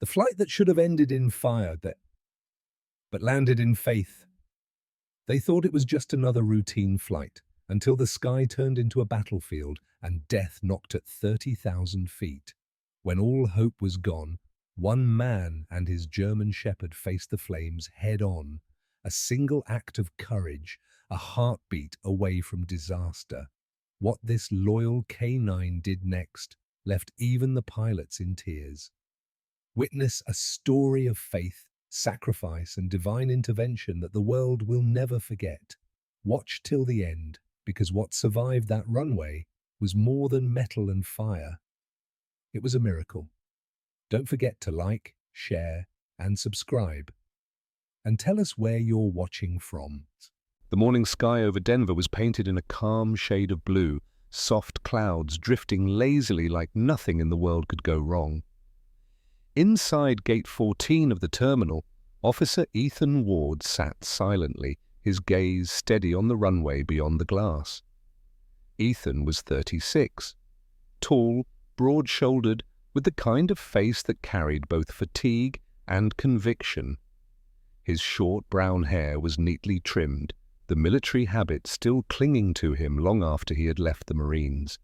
The flight that should have ended in fire, but landed in faith. They thought it was just another routine flight, until the sky turned into a battlefield and death knocked at 30,000 feet. When all hope was gone, one man and his German shepherd faced the flames head-on, a single act of courage, a heartbeat away from disaster. What this loyal K9 did next left even the pilots in tears. Witness a story of faith, sacrifice, and divine intervention that the world will never forget. Watch till the end, because what survived that runway was more than metal and fire. It was a miracle. Don't forget to like, share, and subscribe. And tell us where you're watching from. The morning sky over Denver was painted in a calm shade of blue, soft clouds drifting lazily like nothing in the world could go wrong. Inside Gate 14 of the terminal, Officer Ethan Ward sat silently, his gaze steady on the runway beyond the glass. Ethan was 36, tall, broad-shouldered, with the kind of face that carried both fatigue and conviction. His short brown hair was neatly trimmed, the military habit still clinging to him long after he had left the Marines.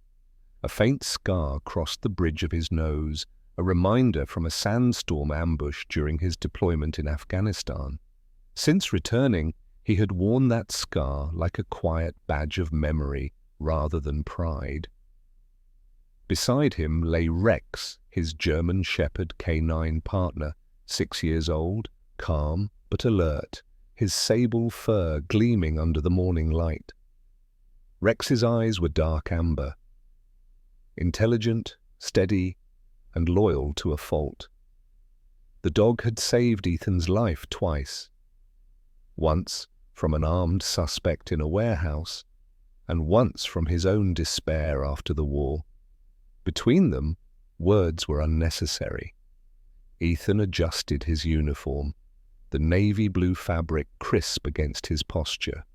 A faint scar crossed the bridge of his nose, a reminder from a sandstorm ambush during his deployment in Afghanistan. Since returning, he had worn that scar like a quiet badge of memory rather than pride. Beside him lay Rex, his German Shepherd K9 partner, 6 years old, calm but alert, his sable fur gleaming under the morning light. Rex's eyes were dark amber, intelligent, steady, and loyal to a fault. The dog had saved Ethan's life twice. Once from an armed suspect in a warehouse, and once from his own despair after the war. Between them, words were unnecessary. Ethan adjusted his uniform, the navy blue fabric crisp against his posture.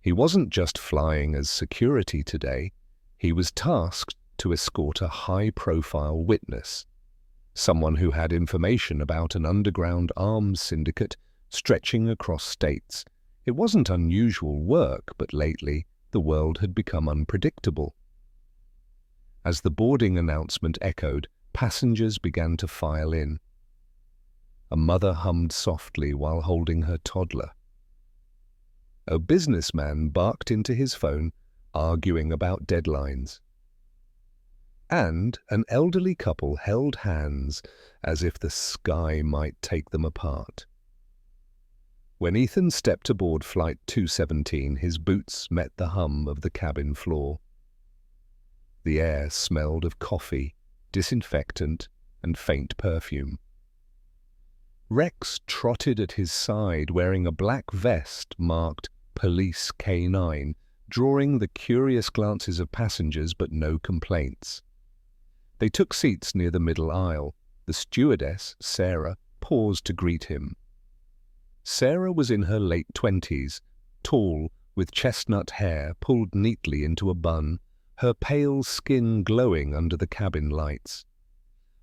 He wasn't just flying as security today, he was tasked to escort a high-profile witness, someone who had information about an underground arms syndicate stretching across states. It wasn't unusual work, but lately the world had become unpredictable. As the boarding announcement echoed, passengers began to file in. A mother hummed softly while holding her toddler. A businessman barked into his phone, arguing about deadlines. And an elderly couple held hands as if the sky might take them apart. When Ethan stepped aboard Flight 217, his boots met the hum of the cabin floor. The air smelled of coffee, disinfectant, and faint perfume. Rex trotted at his side wearing a black vest marked Police K9, drawing the curious glances of passengers but no complaints. They took seats near the middle aisle. The stewardess, Sarah, paused to greet him. Sarah was in her late 20s, tall, with chestnut hair pulled neatly into a bun, her pale skin glowing under the cabin lights.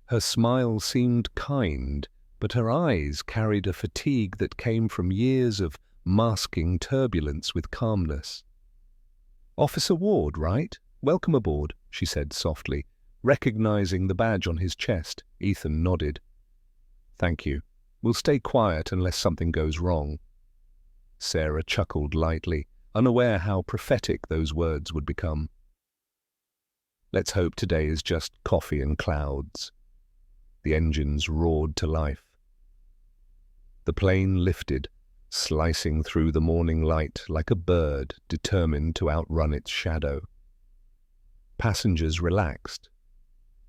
Her smile seemed kind, but her eyes carried a fatigue that came from years of masking turbulence with calmness. "Officer Ward, right? Welcome aboard," she said softly. Recognizing the badge on his chest, Ethan nodded. "Thank you. We'll stay quiet unless something goes wrong." Sarah chuckled lightly, unaware how prophetic those words would become. "Let's hope today is just coffee and clouds." The engines roared to life. The plane lifted, slicing through the morning light like a bird determined to outrun its shadow. Passengers relaxed,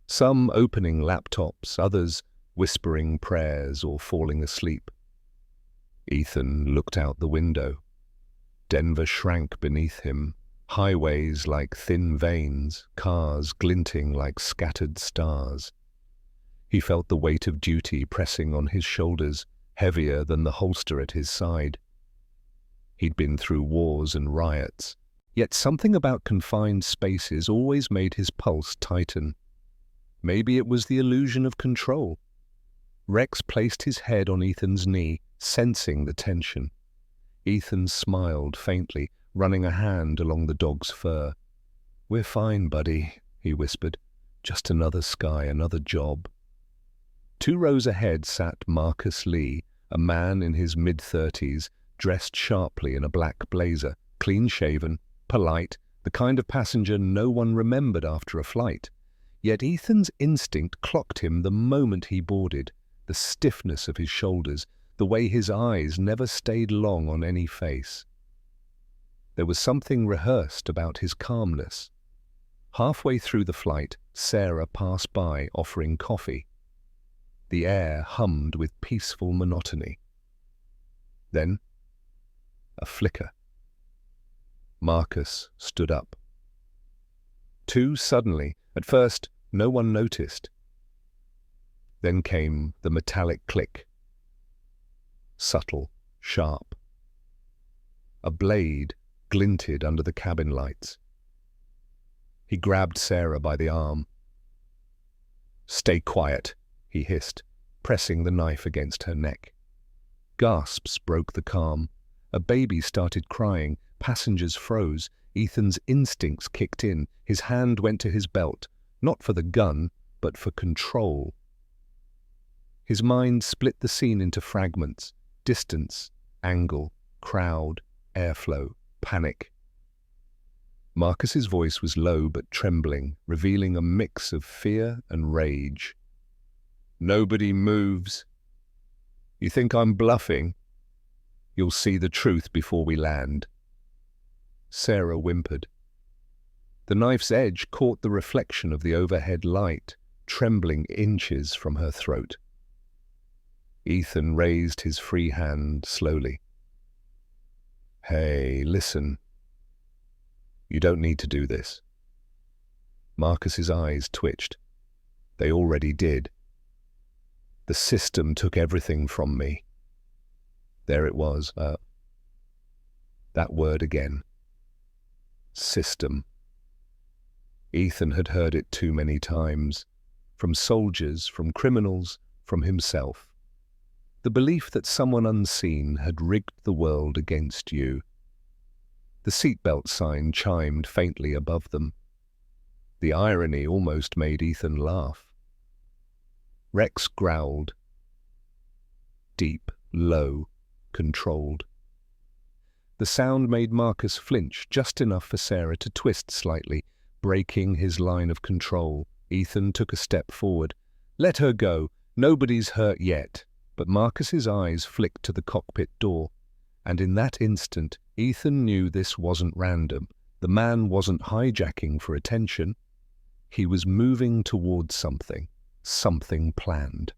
some opening laptops, others whispering prayers or falling asleep. Ethan looked out the window. Denver shrank beneath him, highways like thin veins, cars glinting like scattered stars. He felt the weight of duty pressing on his shoulders, heavier than the holster at his side. He'd been through wars and riots, yet something about confined spaces always made his pulse tighten. Maybe it was the illusion of control. Rex placed his head on Ethan's knee, sensing the tension. Ethan smiled faintly, running a hand along the dog's fur. "We're fine, buddy," he whispered. "Just another sky, another job." 2 rows ahead sat Marcus Lee, a man in his mid-30s, dressed sharply in a black blazer, clean-shaven, polite, the kind of passenger no one remembered after a flight. Yet Ethan's instinct clocked him the moment he boarded, the stiffness of his shoulders, the way his eyes never stayed long on any face. There was something rehearsed about his calmness. Halfway through the flight, Sarah passed by offering coffee. The air hummed with peaceful monotony. Then, a flicker. Marcus stood up. Too suddenly, at first, no one noticed. Then came the metallic click. Subtle, sharp. A blade glinted under the cabin lights. He grabbed Sarah by the arm. "Stay quiet," he hissed, pressing the knife against her neck. Gasps broke the calm. A baby started crying. Passengers froze. Ethan's instincts kicked in. His hand went to his belt, not for the gun, but for control. His mind split the scene into fragments: distance, angle, crowd, airflow, panic. Marcus's voice was low but trembling, revealing a mix of fear and rage. "Nobody moves. You think I'm bluffing? You'll see the truth before we land." Sarah whimpered. The knife's edge caught the reflection of the overhead light, trembling inches from her throat. Ethan raised his free hand slowly. "Hey, listen. You don't need to do this." Marcus's eyes twitched. They already did. The system took everything from me. There it was, that word again. System. Ethan had heard it too many times, from soldiers, from criminals, from himself. The belief that someone unseen had rigged the world against you. The seatbelt sign chimed faintly above them. The irony almost made Ethan laugh. Rex growled. Deep, low, controlled. The sound made Marcus flinch just enough for Sarah to twist slightly, breaking his line of control. Ethan took a step forward. "Let her go. Nobody's hurt yet." But Marcus's eyes flicked to the cockpit door, and in that instant, Ethan knew this wasn't random. The man wasn't hijacking for attention. He was moving towards something planned.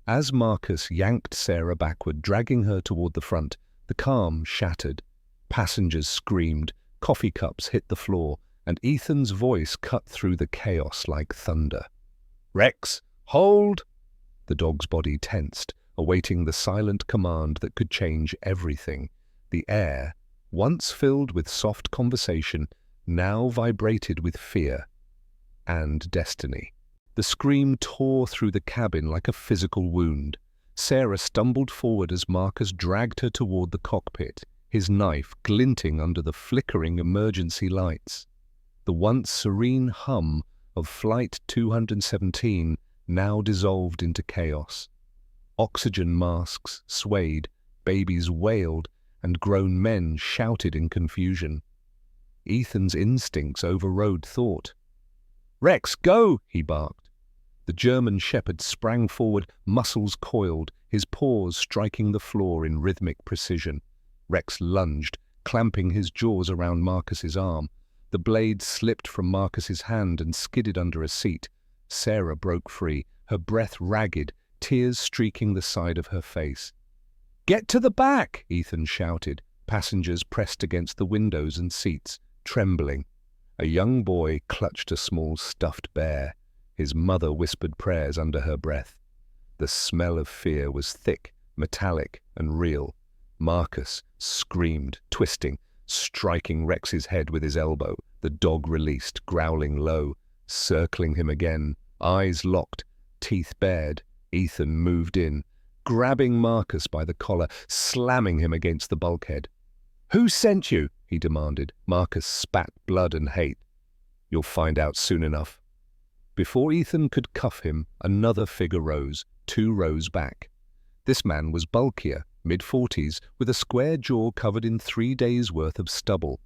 As Marcus yanked Sarah backward, dragging her toward the front, the calm shattered. Passengers screamed, coffee cups hit the floor, and Ethan's voice cut through the chaos like thunder. "Rex, hold!" The dog's body tensed, awaiting the silent command that could change everything. The air, once filled with soft conversation, now vibrated with fear and destiny. The scream tore through the cabin like a physical wound. Sarah stumbled forward as Marcus dragged her toward the cockpit, his knife glinting under the flickering emergency lights. The once serene hum of Flight 217 now dissolved into chaos. Oxygen masks swayed, babies wailed, and grown men shouted in confusion. Ethan's instincts overrode thought. "Rex, go!" he barked. The German shepherd sprang forward, muscles coiled, his paws striking the floor in rhythmic precision. Rex lunged, clamping his jaws around Marcus's arm. The blade slipped from Marcus's hand and skidded under a seat. Sarah broke free, her breath ragged, tears streaking the side of her face. "Get to the back!" Ethan shouted. Passengers pressed against the windows and seats, trembling. A young boy clutched a small stuffed bear. His mother whispered prayers under her breath. The smell of fear was thick, metallic, and real. Marcus screamed, twisting, striking Rex's head with his elbow. The dog released, growling low, circling him again, eyes locked, teeth bared. Ethan moved in, grabbing Marcus by the collar, slamming him against the bulkhead. "Who sent you?" he demanded. Marcus spat blood and hate. "You'll find out soon enough." Before Ethan could cuff him, another figure rose, 2 rows back. This man was bulkier, mid-40s, with a square jaw covered in 3 days' worth of stubble.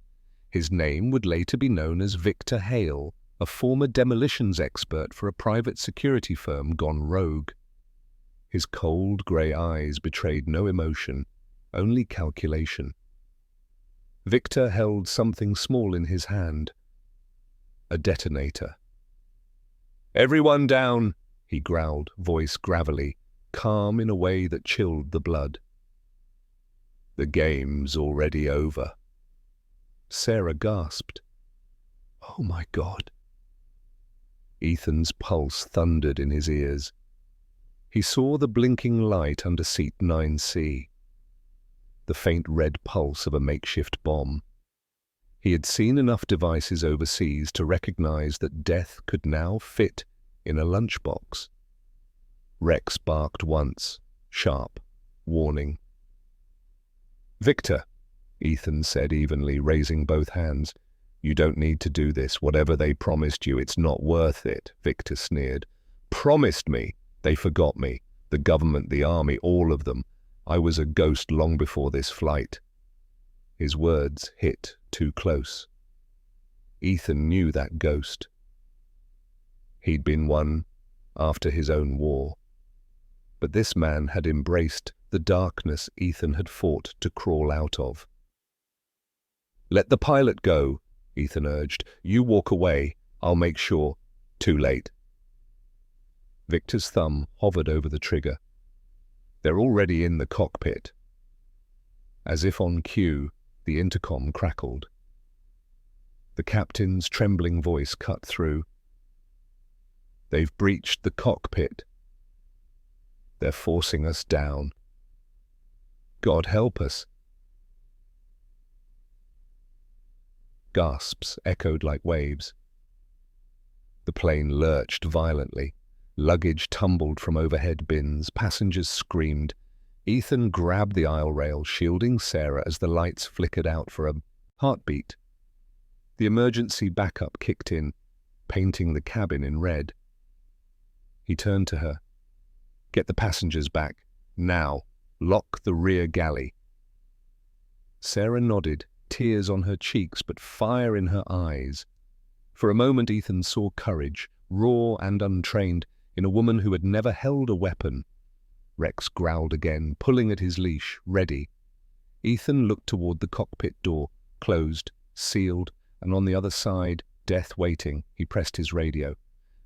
His name would later be known as Victor Hale, a former demolitions expert for a private security firm gone rogue. His cold grey eyes betrayed no emotion, only calculation. Victor held something small in his hand. A detonator. "Everyone down," he growled, voice gravelly, calm in a way that chilled the blood. "The game's already over." Sarah gasped. "Oh my God." Ethan's pulse thundered in his ears. He saw the blinking light under seat 9C, the faint red pulse of a makeshift bomb. He had seen enough devices overseas to recognize that death could now fit in a lunchbox. Rex barked once, sharp, warning. "Victor," Ethan said evenly, raising both hands. "You don't need to do this. Whatever they promised you, it's not worth it," Victor sneered. "Promised me? They forgot me. The government, the army, all of them. I was a ghost long before this flight." His words hit too close. Ethan knew that ghost. He'd been one after his own war. But this man had embraced the darkness Ethan had fought to crawl out of. "Let the pilot go," Ethan urged. "You walk away. I'll make sure." Too late. Victor's thumb hovered over the trigger. "They're already in the cockpit." As if on cue, the intercom crackled. The captain's trembling voice cut through. "They've breached the cockpit. They're forcing us down. God help us." Gasps echoed like waves. The plane lurched violently. Luggage tumbled from overhead bins. Passengers screamed. Ethan grabbed the aisle rail, shielding Sarah as the lights flickered out for a heartbeat. The emergency backup kicked in, painting the cabin in red. He turned to her. "Get the passengers back. Now. Lock the rear galley." Sarah nodded, tears on her cheeks but fire in her eyes. For a moment Ethan saw courage, raw and untrained, in a woman who had never held a weapon. Rex growled again, pulling at his leash, ready. Ethan looked toward the cockpit door, closed, sealed, and on the other side, death waiting. He pressed his radio.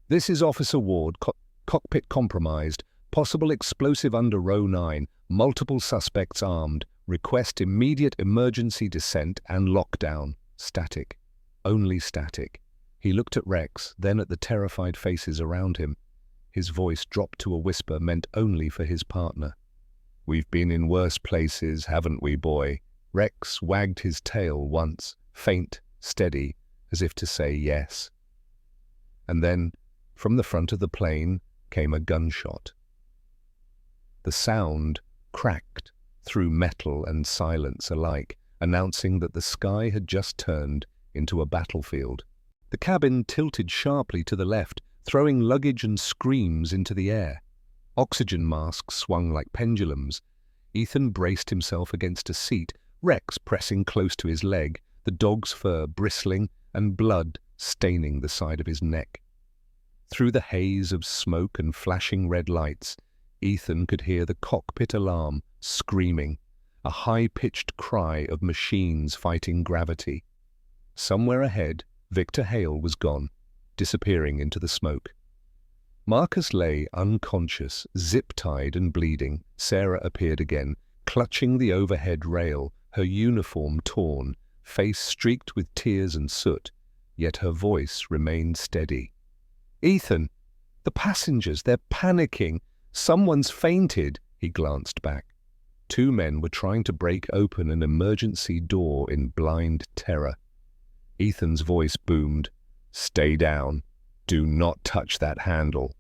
"This is Officer Ward, cockpit compromised, possible explosive under row 9, multiple suspects armed, request immediate emergency descent and lockdown." Static. Only static. He looked at Rex, then at the terrified faces around him. His voice dropped to a whisper meant only for his partner. "We've been in worse places, haven't we, boy?" Rex wagged his tail once, faint, steady, as if to say yes. And then, from the front of the plane, came a gunshot. The sound cracked through metal and silence alike, announcing that the sky had just turned into a battlefield. The cabin tilted sharply to the left, throwing luggage and screams into the air. Oxygen masks swung like pendulums. Ethan braced himself against a seat, Rex pressing close to his leg, the dog's fur bristling and blood staining the side of his neck. Through the haze of smoke and flashing red lights, Ethan could hear the cockpit alarm screaming, a high-pitched cry of machines fighting gravity. Somewhere ahead, Victor Hale was gone, disappearing into the smoke. Marcus lay unconscious, zip-tied and bleeding. Sarah appeared again, clutching the overhead rail, her uniform torn, face streaked with tears and soot, yet her voice remained steady. "Ethan! The passengers, they're panicking! Someone's fainted!" He glanced back. 2 men were trying to break open an emergency door in blind terror. Ethan's voice boomed. "Stay down. Do not touch that handle."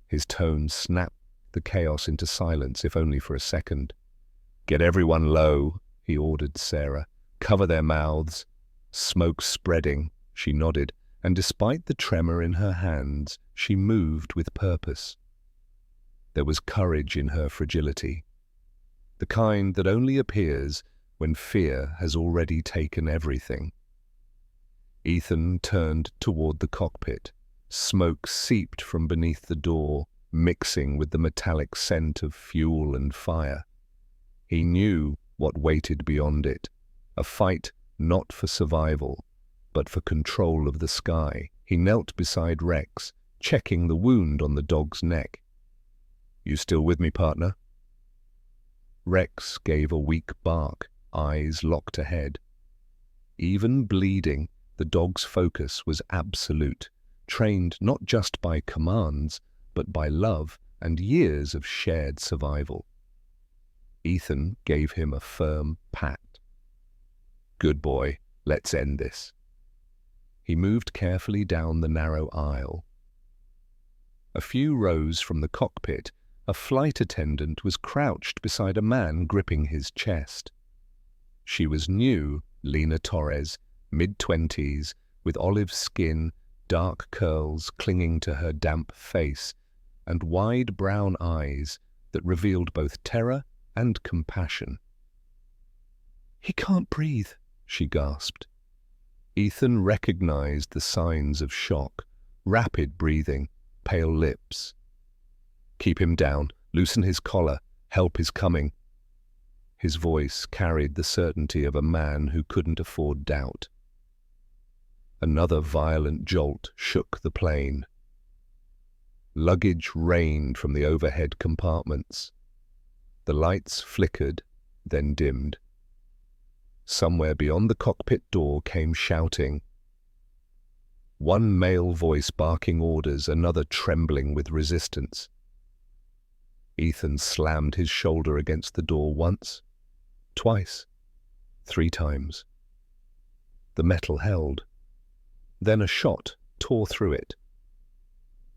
His tone snapped the chaos into silence, if only for a second. "Get everyone low," he ordered Sarah. "Cover their mouths." Smoke spreading, she nodded, and despite the tremor in her hands, she moved with purpose. There was courage in her fragility, the kind that only appears when fear has already taken everything. Ethan turned toward the cockpit. Smoke seeped from beneath the door, mixing with the metallic scent of fuel and fire. He knew what waited beyond it, a fight not for survival, but for control of the sky. He knelt beside Rex, checking the wound on the dog's neck. "You still with me, partner?" Rex gave a weak bark, eyes locked ahead. Even bleeding, the dog's focus was absolute, trained not just by commands, but by love and years of shared survival. Ethan gave him a firm pat. "Good boy, let's end this." He moved carefully down the narrow aisle. A few rows from the cockpit, a flight attendant was crouched beside a man gripping his chest. She was new, Lena Torres, mid-20s, with olive skin, dark curls clinging to her damp face, and wide brown eyes that revealed both terror and compassion. "He can't breathe," she gasped. Ethan recognized the signs of shock: rapid breathing, pale lips. "Keep him down, loosen his collar, help is coming." His voice carried the certainty of a man who couldn't afford doubt. Another violent jolt shook the plane. Luggage rained from the overhead compartments. The lights flickered, then dimmed. Somewhere beyond the cockpit door came shouting. One male voice barking orders, another trembling with resistance. Ethan slammed his shoulder against the door once, twice, 3 times. The metal held. Then a shot tore through it,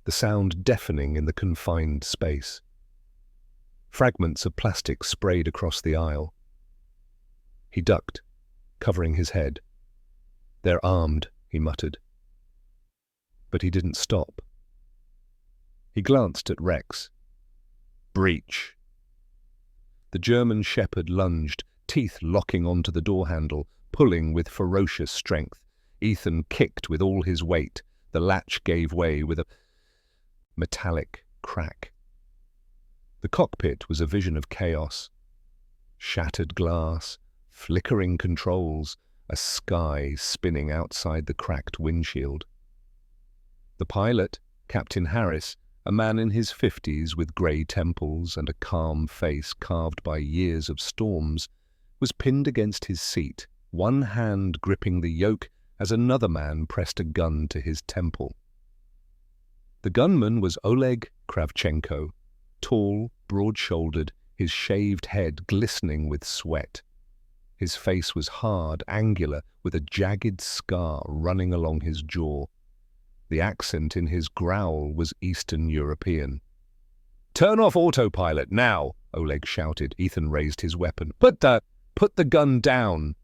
the sound deafening in the confined space. Fragments of plastic sprayed across the aisle. He ducked, covering his head. "They're armed," he muttered. But he didn't stop. He glanced at Rex. "Breach." The German shepherd lunged, teeth locking onto the door handle, pulling with ferocious strength. Ethan kicked with all his weight. The latch gave way with a metallic crack. The cockpit was a vision of chaos. Shattered glass, flickering controls, a sky spinning outside the cracked windshield. The pilot, Captain Harris, a man in his 50s with grey temples and a calm face carved by years of storms, was pinned against his seat, one hand gripping the yoke as another man pressed a gun to his temple. The gunman was Oleg Kravchenko, tall, broad-shouldered, his shaved head glistening with sweat. His face was hard, angular, with a jagged scar running along his jaw. The accent in his growl was Eastern European. "Turn off autopilot, now!" Oleg shouted. Ethan raised his weapon. Put the gun down!"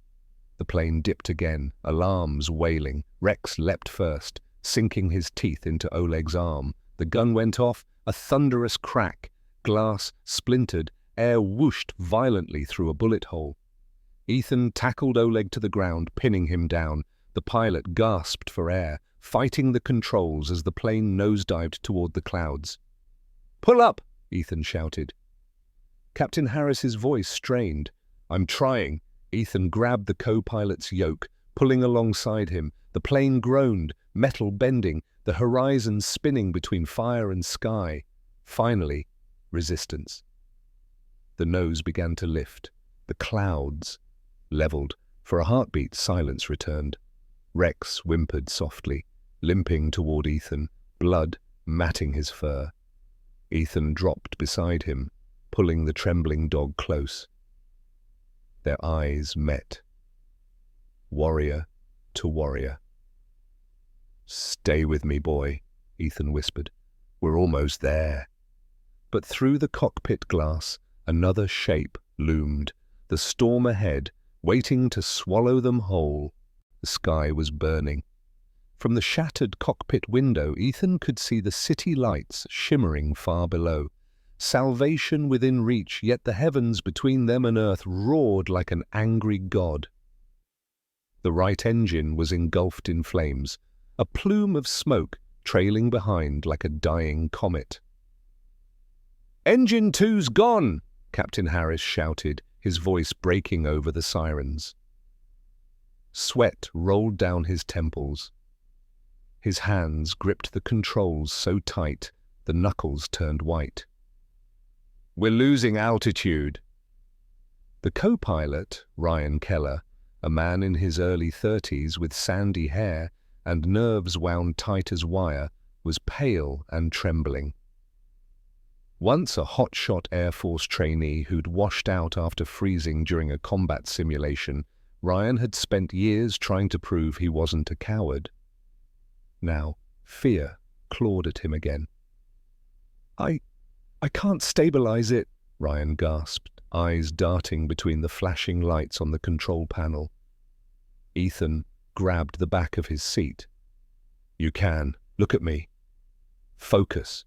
The plane dipped again, alarms wailing. Rex leapt first, sinking his teeth into Oleg's arm. The gun went off, a thunderous crack. Glass splintered, air whooshed violently through a bullet hole. Ethan tackled Oleg to the ground, pinning him down. The pilot gasped for air, fighting the controls as the plane nosedived toward the clouds. "Pull up!" Ethan shouted. Captain Harris's voice strained. "I'm trying." Ethan grabbed the co-pilot's yoke, pulling alongside him. The plane groaned, metal bending, the horizon spinning between fire and sky. Finally, resistance. The nose began to lift. The clouds leveled. For a heartbeat, silence returned. Rex whimpered softly, limping toward Ethan, blood matting his fur. Ethan dropped beside him, pulling the trembling dog close. Their eyes met. Warrior to warrior. "Stay with me, boy," Ethan whispered. "We're almost there." But through the cockpit glass, another shape loomed, the storm ahead, waiting to swallow them whole. The sky was burning. From the shattered cockpit window, Ethan could see the city lights shimmering far below. Salvation within reach, yet the heavens between them and earth roared like an angry god. The right engine was engulfed in flames, a plume of smoke trailing behind like a dying comet. "Engine 2's gone!" Captain Harris shouted, his voice breaking over the sirens. Sweat rolled down his temples. His hands gripped the controls so tight, the knuckles turned white. "We're losing altitude." The co-pilot, Ryan Keller, a man in his early 30s with sandy hair and nerves wound tight as wire, was pale and trembling. Once a hotshot Air Force trainee who'd washed out after freezing during a combat simulation, Ryan had spent years trying to prove he wasn't a coward. Now, fear clawed at him again. I can't stabilize it," Ryan gasped, eyes darting between the flashing lights on the control panel. Ethan grabbed the back of his seat. "You can. Look at me. Focus."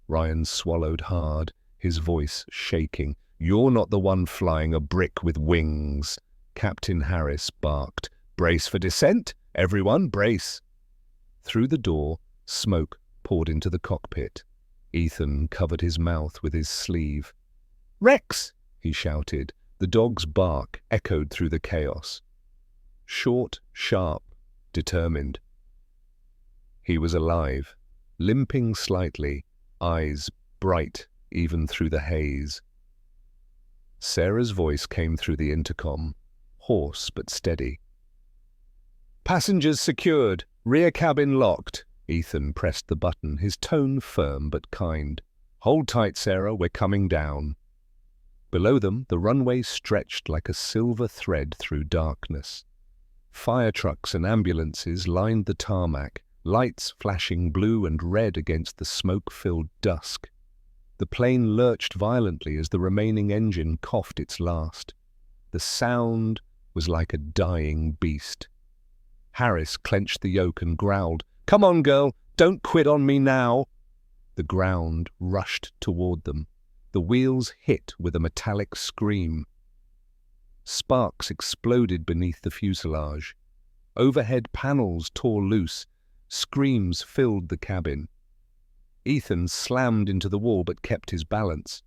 Ryan swallowed hard, his voice shaking. "You're not the one flying a brick with wings," Captain Harris barked. "Brace for descent. Everyone, brace." Through the door, smoke poured into the cockpit. Ethan covered his mouth with his sleeve. "Rex!" he shouted. The dog's bark echoed through the chaos. Short, sharp, determined. He was alive, limping slightly, eyes bright even through the haze. Sarah's voice came through the intercom, hoarse but steady. "Passengers secured, rear cabin locked." Ethan pressed the button, his tone firm but kind. "Hold tight, Sarah, we're coming down." Below them, the runway stretched like a silver thread through darkness. Fire trucks and ambulances lined the tarmac, lights flashing blue and red against the smoke-filled dusk. The plane lurched violently as the remaining engine coughed its last. The sound was like a dying beast. Harris clenched the yoke and growled, "Come on, girl, don't quit on me now." The ground rushed toward them. The wheels hit with a metallic scream. Sparks exploded beneath the fuselage. Overhead panels tore loose. Screams filled the cabin. Ethan slammed into the wall but kept his balance.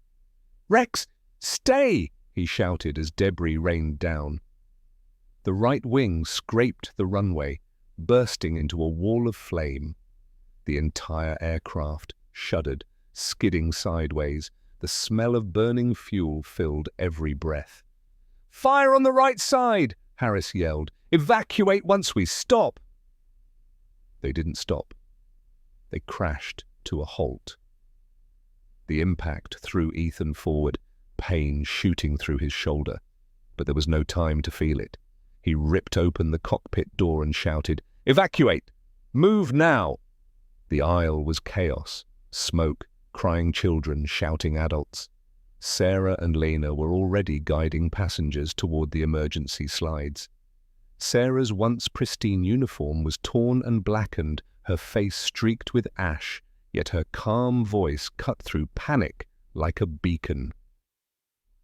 "Rex, stay!" he shouted as debris rained down. The right wing scraped the runway, bursting into a wall of flame. The entire aircraft shuddered, skidding sideways. The smell of burning fuel filled every breath. "Fire on the right side!" Harris yelled. "Evacuate once we stop!" They didn't stop. They crashed to a halt. The impact threw Ethan forward, pain shooting through his shoulder. But there was no time to feel it. He ripped open the cockpit door and shouted, "Evacuate! Move now!" The aisle was chaos, smoke, crying children, shouting adults. Sarah and Lena were already guiding passengers toward the emergency slides. Sarah's once pristine uniform was torn and blackened, her face streaked with ash, yet her calm voice cut through panic like a beacon.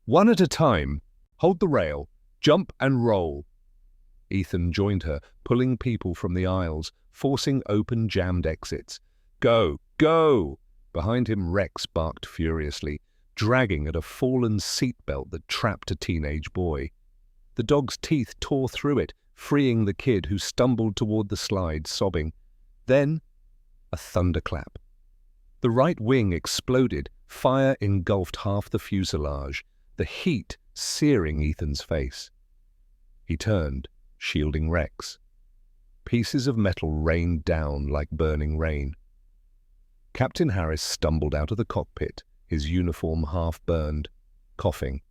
"One at a time. Hold the rail. Jump and roll." Ethan joined her, pulling people from the aisles, forcing open jammed exits. "Go! Go!" Behind him, Rex barked furiously, dragging at a fallen seatbelt that trapped a teenage boy. The dog's teeth tore through it, freeing the kid who stumbled toward the slide, sobbing. Then, a thunderclap. The right wing exploded, fire engulfed half the fuselage, the heat searing Ethan's face. He turned, shielding Rex. Pieces of metal rained down like burning rain. Captain Harris stumbled out of the cockpit, his uniform half burned, coughing.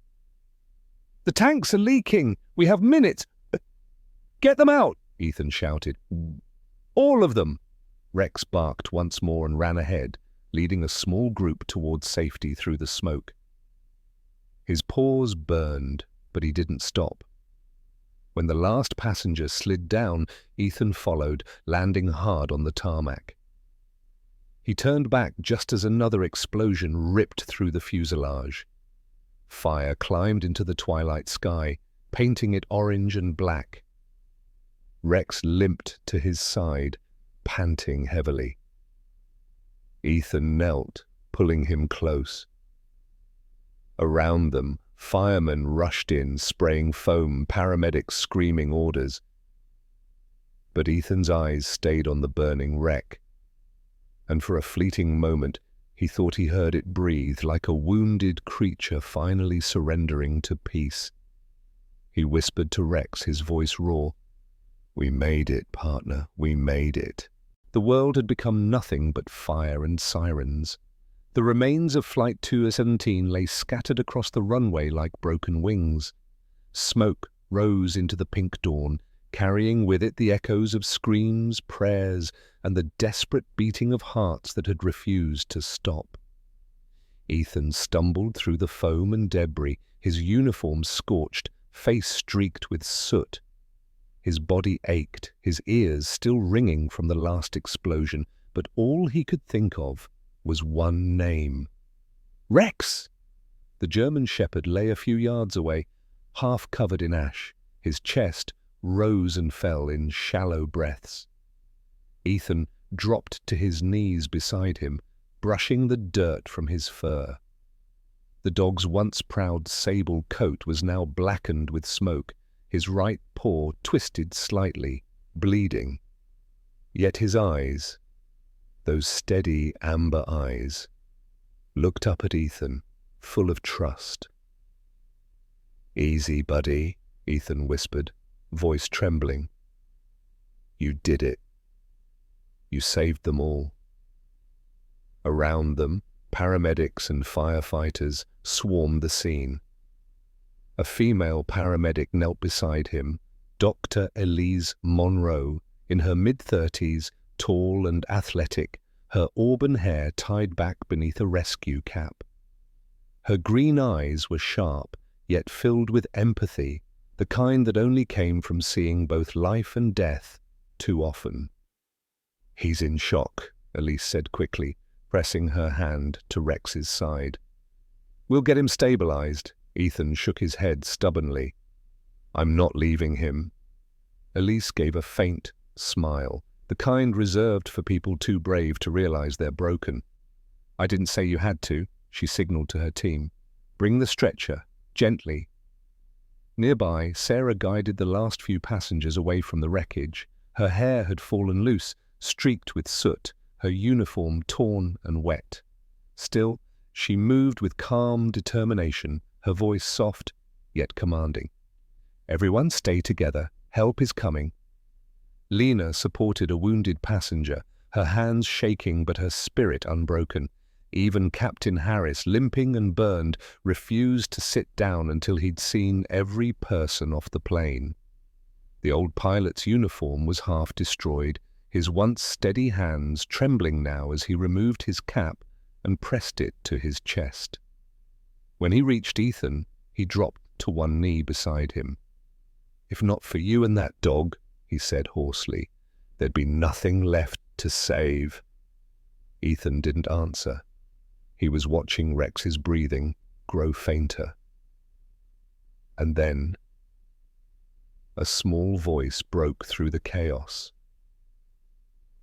"The tanks are leaking! We have minutes! Get them out!" Ethan shouted. "All of them!" Rex barked once more and ran ahead, leading a small group towards safety through the smoke. His paws burned, but he didn't stop. When the last passenger slid down, Ethan followed, landing hard on the tarmac. He turned back just as another explosion ripped through the fuselage. Fire climbed into the twilight sky, painting it orange and black. Rex limped to his side, panting heavily. Ethan knelt, pulling him close. Around them, firemen rushed in, spraying foam, paramedics screaming orders. But Ethan's eyes stayed on the burning wreck, and for a fleeting moment he thought he heard it breathe like a wounded creature finally surrendering to peace. He whispered to Rex, his voice raw, "We made it, partner, we made it." The world had become nothing but fire and sirens. The remains of Flight 217 lay scattered across the runway like broken wings. Smoke rose into the pink dawn, carrying with it the echoes of screams, prayers, and the desperate beating of hearts that had refused to stop. Ethan stumbled through the foam and debris, his uniform scorched, face streaked with soot. His body ached, his ears still ringing from the last explosion, but all he could think of was one name. Rex! The German shepherd lay a few yards away, half covered in ash. His chest rose and fell in shallow breaths. Ethan dropped to his knees beside him, brushing the dirt from his fur. The dog's once proud sable coat was now blackened with smoke, his right paw twisted slightly, bleeding. Yet his eyes, those steady amber eyes, looked up at Ethan, full of trust. "Easy, buddy," Ethan whispered, voice trembling. "You did it. You saved them all." Around them, paramedics and firefighters swarmed the scene. A female paramedic knelt beside him, Dr. Elise Monroe, in her mid-30s, tall and athletic, her auburn hair tied back beneath a rescue cap. Her green eyes were sharp, yet filled with empathy, the kind that only came from seeing both life and death too often. "He's in shock," Elise said quickly, pressing her hand to Rex's side. "We'll get him stabilized." Ethan shook his head stubbornly. "I'm not leaving him." Elise gave a faint smile, the kind reserved for people too brave to realize they're broken. "I didn't say you had to," she signaled to her team. "Bring the stretcher, gently." Nearby, Sarah guided the last few passengers away from the wreckage. Her hair had fallen loose, streaked with soot, her uniform torn and wet. Still, she moved with calm determination, her voice soft, yet commanding. "Everyone stay together. Help is coming." Lena supported a wounded passenger, her hands shaking but her spirit unbroken. Even Captain Harris, limping and burned, refused to sit down until he'd seen every person off the plane. The old pilot's uniform was half destroyed, his once steady hands trembling now as he removed his cap and pressed it to his chest. When he reached Ethan, he dropped to one knee beside him. "If not for you and that dog," he said hoarsely, "there'd be nothing left to save." Ethan didn't answer. He was watching Rex's breathing grow fainter. And then a small voice broke through the chaos.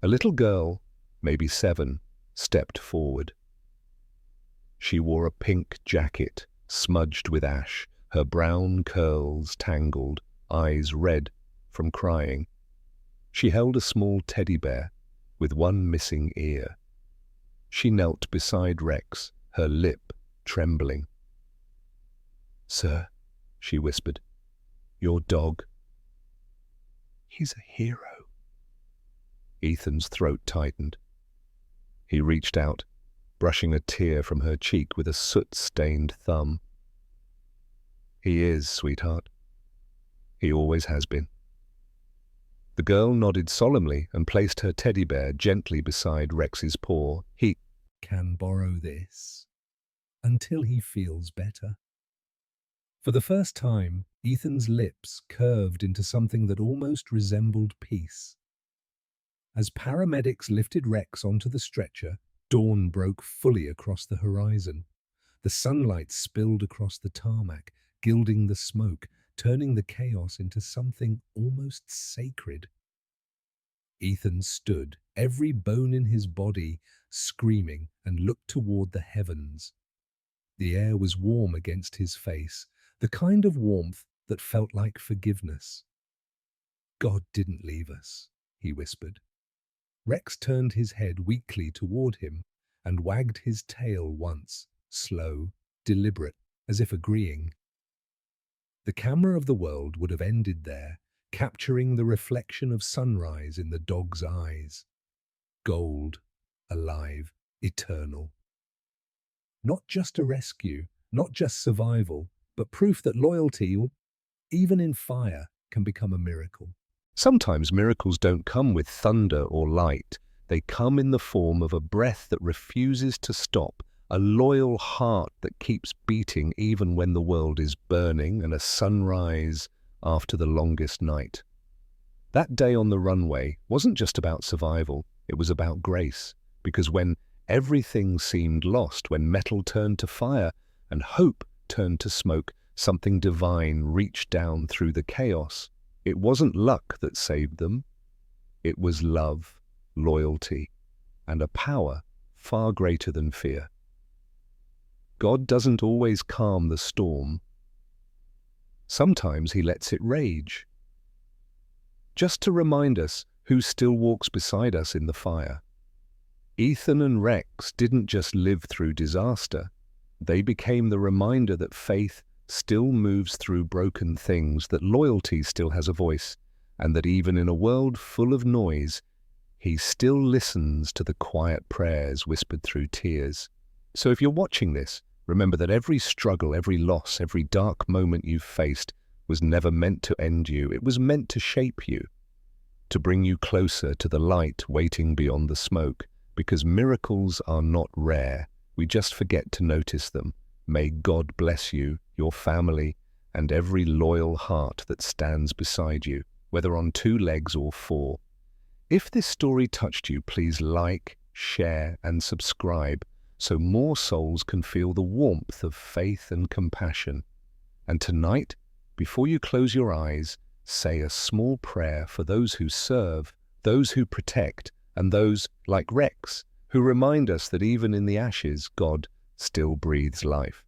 A little girl, maybe 7, stepped forward. She wore a pink jacket, smudged with ash, her brown curls tangled, eyes red from crying. She held a small teddy bear with one missing ear. She knelt beside Rex, her lip trembling. "Sir," she whispered, "your dog. He's a hero." Ethan's throat tightened. He reached out, brushing a tear from her cheek with a soot-stained thumb. "He is, sweetheart. He always has been." The girl nodded solemnly and placed her teddy bear gently beside Rex's paw. can borrow this until he feels better. For the first time, Ethan's lips curved into something that almost resembled peace. As paramedics lifted Rex onto the stretcher, dawn broke fully across the horizon. The sunlight spilled across the tarmac, gilding the smoke, turning the chaos into something almost sacred. Ethan stood, every bone in his body screaming, and looked toward the heavens. The air was warm against his face, the kind of warmth that felt like forgiveness. God didn't leave us, he whispered. Rex turned his head weakly toward him and wagged his tail once, slow, deliberate, as if agreeing. The camera of the world would have ended there, capturing the reflection of sunrise in the dog's eyes. Gold, alive, eternal. Not just a rescue, not just survival, but proof that loyalty, even in fire, can become a miracle. Sometimes miracles don't come with thunder or light. They come in the form of a breath that refuses to stop, a loyal heart that keeps beating even when the world is burning, and a sunrise after the longest night. That day on the runway wasn't just about survival, it was about grace, because when everything seemed lost, when metal turned to fire and hope turned to smoke, something divine reached down through the chaos. It wasn't luck that saved them. It was love, loyalty, and a power far greater than fear. God doesn't always calm the storm. Sometimes he lets it rage, just to remind us who still walks beside us in the fire. Ethan and Rex didn't just live through disaster. They became the reminder that faith still moves through broken things, that loyalty still has a voice, and that even in a world full of noise, he still listens to the quiet prayers whispered through tears. So if you're watching this, remember that every struggle, every loss, every dark moment you've faced was never meant to end you. It was meant to shape you, to bring you closer to the light waiting beyond the smoke, because miracles are not rare. We just forget to notice them. May God bless you, your family, and every loyal heart that stands beside you, whether on 2 legs or 4. If this story touched you, please like, share, and subscribe so more souls can feel the warmth of faith and compassion. And tonight, before you close your eyes, say a small prayer for those who serve, those who protect, and those, like Rex, who remind us that even in the ashes, God still breathes life.